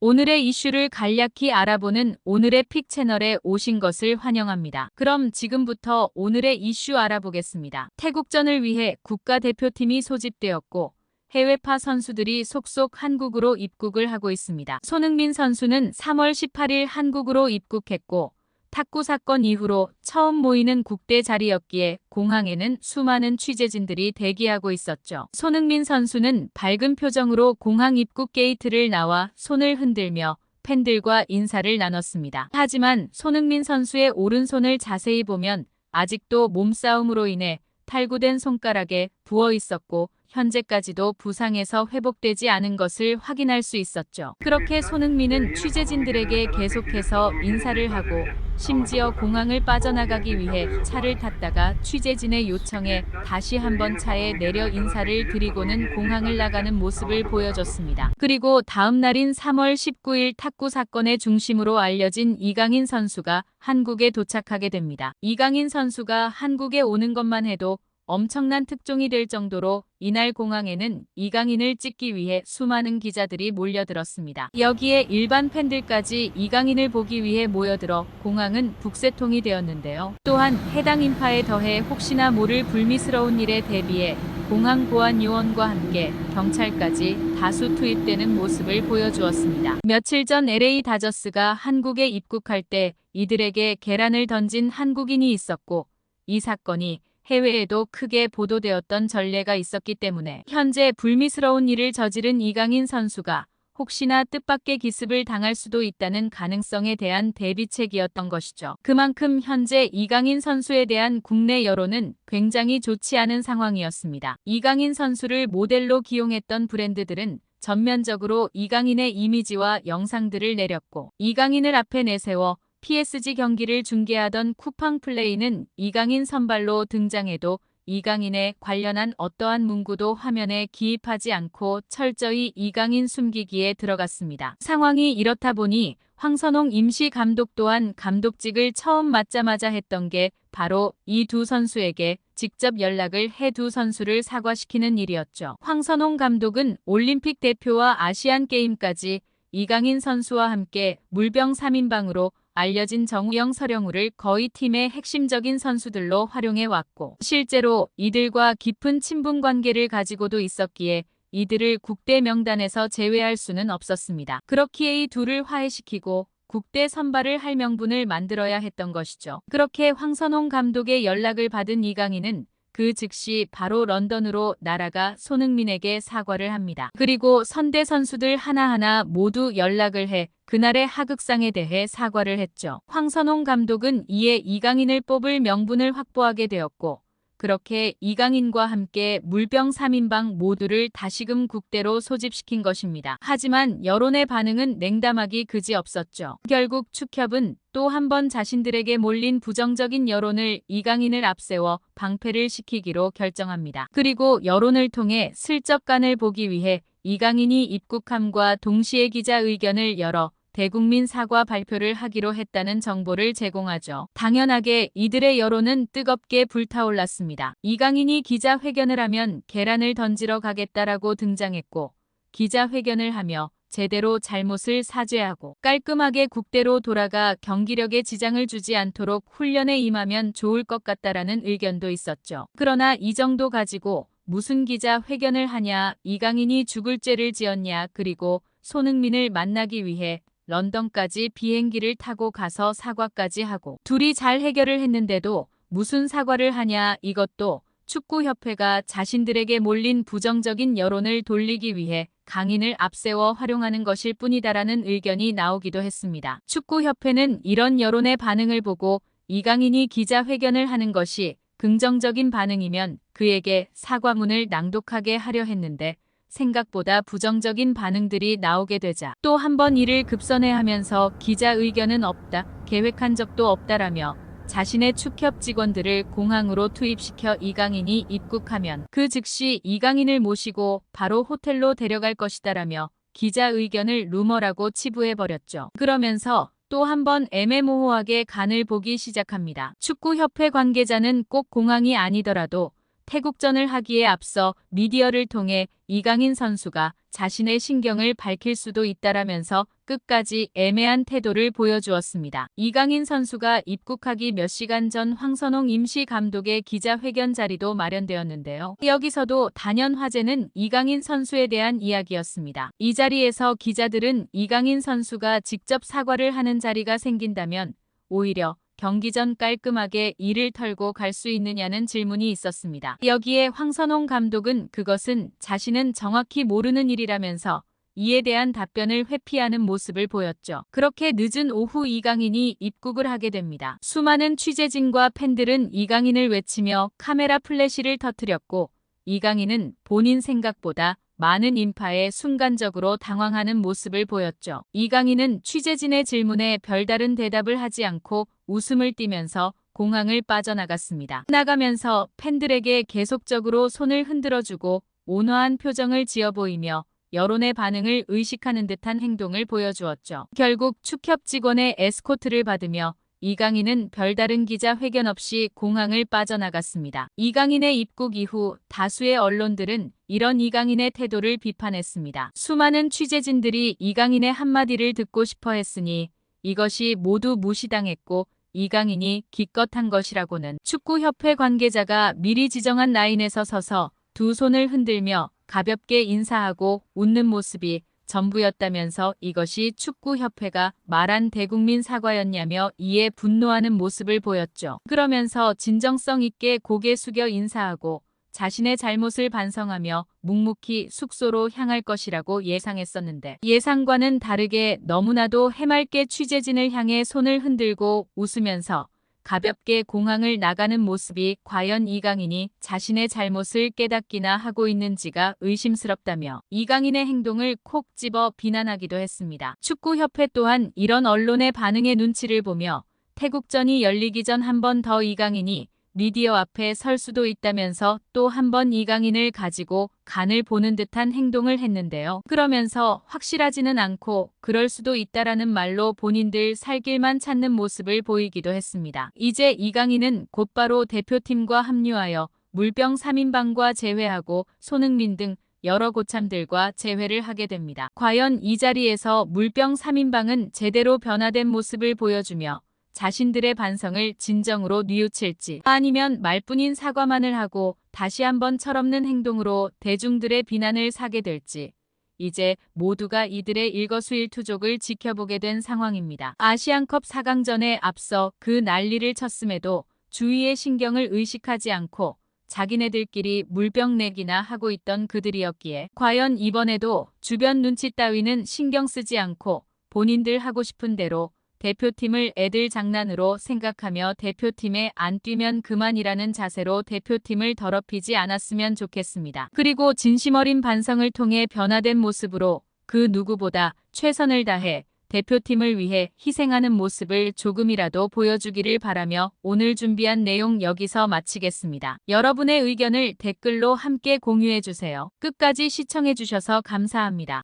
오늘의 이슈를 간략히 알아보는 오늘의 픽 채널에 오신 것을 환영합니다. 그럼 지금부터 오늘의 이슈 알아보겠습니다. 태국전을 위해 국가대표팀이 소집되었고 해외파 선수들이 속속 한국으로 입국을 하고 있습니다. 손흥민 선수는 3월 18일 한국으로 입국했고 탁구 사건 이후로 처음 모이는 국대 자리였기에 공항에는 수많은 취재진들이 대기하고 있었죠. 손흥민 선수는 밝은 표정으로 공항 입국 게이트를 나와 손을 흔들며 팬들과 인사를 나눴습니다. 하지만 손흥민 선수의 오른손을 자세히 보면 아직도 몸싸움으로 인해 탈구된 손가락에 부어 있었고 현재까지도 부상에서 회복되지 않은 것을 확인할 수 있었죠. 그렇게 손흥민은 취재진들에게 계속해서 인사를 하고 심지어 공항을 빠져나가기 위해 차를 탔다가 취재진의 요청에 다시 한번 차에 내려 인사를 드리고는 공항을 나가는 모습을 보여줬습니다. 그리고 다음 날인 3월 19일 탁구 사건의 중심으로 알려진 이강인 선수가 한국에 도착하게 됩니다. 이강인 선수가 한국에 오는 것만 해도 엄청난 특종이 될 정도로 이날 공항에는 이강인을 찍기 위해 수많은 기자들이 몰려들었습니다. 여기에 일반 팬들까지 이강인을 보기 위해 모여들어 공항은 북새통이 되었는데요. 또한 해당 인파에 더해 혹시나 모를 불미스러운 일에 대비해 공항 보안 요원과 함께 경찰까지 다수 투입되는 모습을 보여주었습니다. 며칠 전 LA 다저스가 한국에 입국할 때 이들에게 계란을 던진 한국인이 있었고 이 사건이 해외에도 크게 보도되었던 전례가 있었기 때문에 현재 불미스러운 일을 저지른 이강인 선수가 혹시나 뜻밖의 기습을 당할 수도 있다는 가능성에 대한 대비책이었던 것이죠. 그만큼 현재 이강인 선수에 대한 국내 여론은 굉장히 좋지 않은 상황이었습니다. 이강인 선수를 모델로 기용했던 브랜드들은 전면적으로 이강인의 이미지와 영상들을 내렸고 이강인을 앞에 내세워 PSG 경기를 중계하던 쿠팡 플레이는 이강인 선발로 등장해도 이강인에 관련한 어떠한 문구도 화면에 기입하지 않고 철저히 이강인 숨기기에 들어갔습니다. 상황이 이렇다 보니 황선홍 임시 감독 또한 감독직을 처음 맡자마자 했던 게 바로 이 두 선수에게 직접 연락을 해 두 선수를 사과시키는 일이었죠. 황선홍 감독은 올림픽 대표와 아시안게임까지 이강인 선수와 함께 물병 3인방으로 알려진 정우영, 서령우를 거의 팀의 핵심적인 선수들로 활용해왔고 실제로 이들과 깊은 친분 관계를 가지고도 있었기에 이들을 국대 명단에서 제외할 수는 없었습니다. 그렇기에 이 둘을 화해시키고 국대 선발을 할 명분을 만들어야 했던 것이죠. 그렇게 황선홍 감독의 연락을 받은 이강인은 그 즉시 바로 런던으로 날아가 손흥민에게 사과를 합니다. 그리고 선대 선수들 하나하나 모두 연락을 해 그날의 하극상에 대해 사과를 했죠. 황선홍 감독은 이에 이강인을 뽑을 명분을 확보하게 되었고 그렇게 이강인과 함께 물병 3인방 모두를 다시금 국대로 소집시킨 것입니다. 하지만 여론의 반응은 냉담하기 그지없었죠. 결국 축협은 또 한 번 자신들에게 몰린 부정적인 여론을 이강인을 앞세워 방패를 시키기로 결정합니다. 그리고 여론을 통해 슬쩍 간을 보기 위해 이강인이 입국함과 동시에 기자회견을 열어 대국민 사과 발표를 하기로 했다는 정보를 제공하죠. 당연하게 이들의 여론은 뜨겁게 불타올랐습니다. 이강인이 기자회견을 하면 계란을 던지러 가겠다라고 등장했고 기자회견을 하며 제대로 잘못을 사죄하고 깔끔하게 국대로 돌아가 경기력에 지장을 주지 않도록 훈련에 임하면 좋을 것 같다라는 의견도 있었죠. 그러나 이 정도 가지고 무슨 기자회견을 하냐, 이강인이 죽을 죄를 지었냐, 그리고 손흥민을 만나기 위해 런던까지 비행기를 타고 가서 사과까지 하고 둘이 잘 해결을 했는데도 무슨 사과를 하냐, 이것도 축구협회가 자신들에게 몰린 부정적인 여론을 돌리기 위해 강인을 앞세워 활용하는 것일 뿐이다라는 의견이 나오기도 했습니다. 축구협회는 이런 여론의 반응을 보고 이강인이 기자회견을 하는 것이 긍정적인 반응이면 그에게 사과문을 낭독하게 하려 했는데 생각보다 부정적인 반응들이 나오게 되자 또 한 번 이를 급선회하면서 기자의견은 없다, 계획한 적도 없다라며 자신의 축협 직원들을 공항으로 투입시켜 이강인이 입국하면 그 즉시 이강인을 모시고 바로 호텔로 데려갈 것이다라며 기자의견을 루머라고 치부해버렸죠. 그러면서 또 한 번 애매모호하게 간을 보기 시작합니다. 축구협회 관계자는 꼭 공항이 아니더라도 태국전을 하기에 앞서 미디어를 통해 이강인 선수가 자신의 신경을 밝힐 수도 있다라면서 끝까지 애매한 태도를 보여주었습니다. 이강인 선수가 입국하기 몇 시간 전 황선홍 임시 감독의 기자회견 자리도 마련되었는데요. 여기서도 단연 화제는 이강인 선수에 대한 이야기였습니다. 이 자리에서 기자들은 이강인 선수가 직접 사과를 하는 자리가 생긴다면 오히려 경기 전 깔끔하게 일을 털고 갈 수 있느냐는 질문이 있었습니다. 여기에 황선홍 감독은 그것은 자신은 정확히 모르는 일이라면서 이에 대한 답변을 회피하는 모습을 보였죠. 그렇게 늦은 오후 이강인이 입국을 하게 됩니다. 수많은 취재진과 팬들은 이강인을 외치며 카메라 플래시를 터뜨렸고 이강인은 본인 생각보다 많은 인파에 순간적으로 당황하는 모습을 보였죠. 이강인은 취재진의 질문에 별다른 대답을 하지 않고 웃음을 띠면서 공항을 빠져나갔습니다. 나가면서 팬들에게 계속적으로 손을 흔들어주고 온화한 표정을 지어 보이며 여론의 반응을 의식하는 듯한 행동을 보여주었죠. 결국 축협 직원의 에스코트를 받으며 이강인은 별다른 기자회견 없이 공항을 빠져나갔습니다. 이강인의 입국 이후 다수의 언론들은 이런 이강인의 태도를 비판했습니다. 수많은 취재진들이 이강인의 한마디를 듣고 싶어 했으니 이것이 모두 무시당했고 이강인이 기껏 한 것이라고는. 축구협회 관계자가 미리 지정한 라인에서 서서 두 손을 흔들며 가볍게 인사하고 웃는 모습이 전부였다면서 이것이 축구협회가 말한 대국민 사과였냐며 이에 분노하는 모습을 보였죠. 그러면서 진정성 있게 고개 숙여 인사하고 자신의 잘못을 반성하며 묵묵히 숙소로 향할 것이라고 예상했었는데 예상과는 다르게 너무나도 해맑게 취재진을 향해 손을 흔들고 웃으면서 가볍게 공항을 나가는 모습이 과연 이강인이 자신의 잘못을 깨닫기나 하고 있는지가 의심스럽다며 이강인의 행동을 콕 집어 비난하기도 했습니다. 축구협회 또한 이런 언론의 반응의 눈치를 보며 태국전이 열리기 전 한 번 더 이강인이 미디어 앞에 설 수도 있다면서 또 한 번 이강인을 가지고 간을 보는 듯한 행동을 했는데요. 그러면서 확실하지는 않고 그럴 수도 있다라는 말로 본인들 살 길만 찾는 모습을 보이기도 했습니다. 이제 이강인은 곧바로 대표팀과 합류하여 물병 3인방과 재회하고 손흥민 등 여러 고참들과 재회를 하게 됩니다. 과연 이 자리에서 물병 3인방은 제대로 변화된 모습을 보여주며 자신들의 반성을 진정으로 뉘우칠지 아니면 말뿐인 사과만을 하고 다시 한번 철없는 행동으로 대중들의 비난을 사게 될지 이제 모두가 이들의 일거수일투족을 지켜보게 된 상황입니다. 아시안컵 4강전에 앞서 그 난리를 쳤음에도 주위의 신경을 의식하지 않고 자기네들끼리 물병 내기나 하고 있던 그들이었기에 과연 이번에도 주변 눈치 따위는 신경 쓰지 않고 본인들 하고 싶은 대로 대표팀을 애들 장난으로 생각하며 대표팀에 안 뛰면 그만이라는 자세로 대표팀을 더럽히지 않았으면 좋겠습니다. 그리고 진심 어린 반성을 통해 변화된 모습으로 그 누구보다 최선을 다해 대표팀을 위해 희생하는 모습을 조금이라도 보여주기를 바라며 오늘 준비한 내용 여기서 마치겠습니다. 여러분의 의견을 댓글로 함께 공유해주세요. 끝까지 시청해주셔서 감사합니다.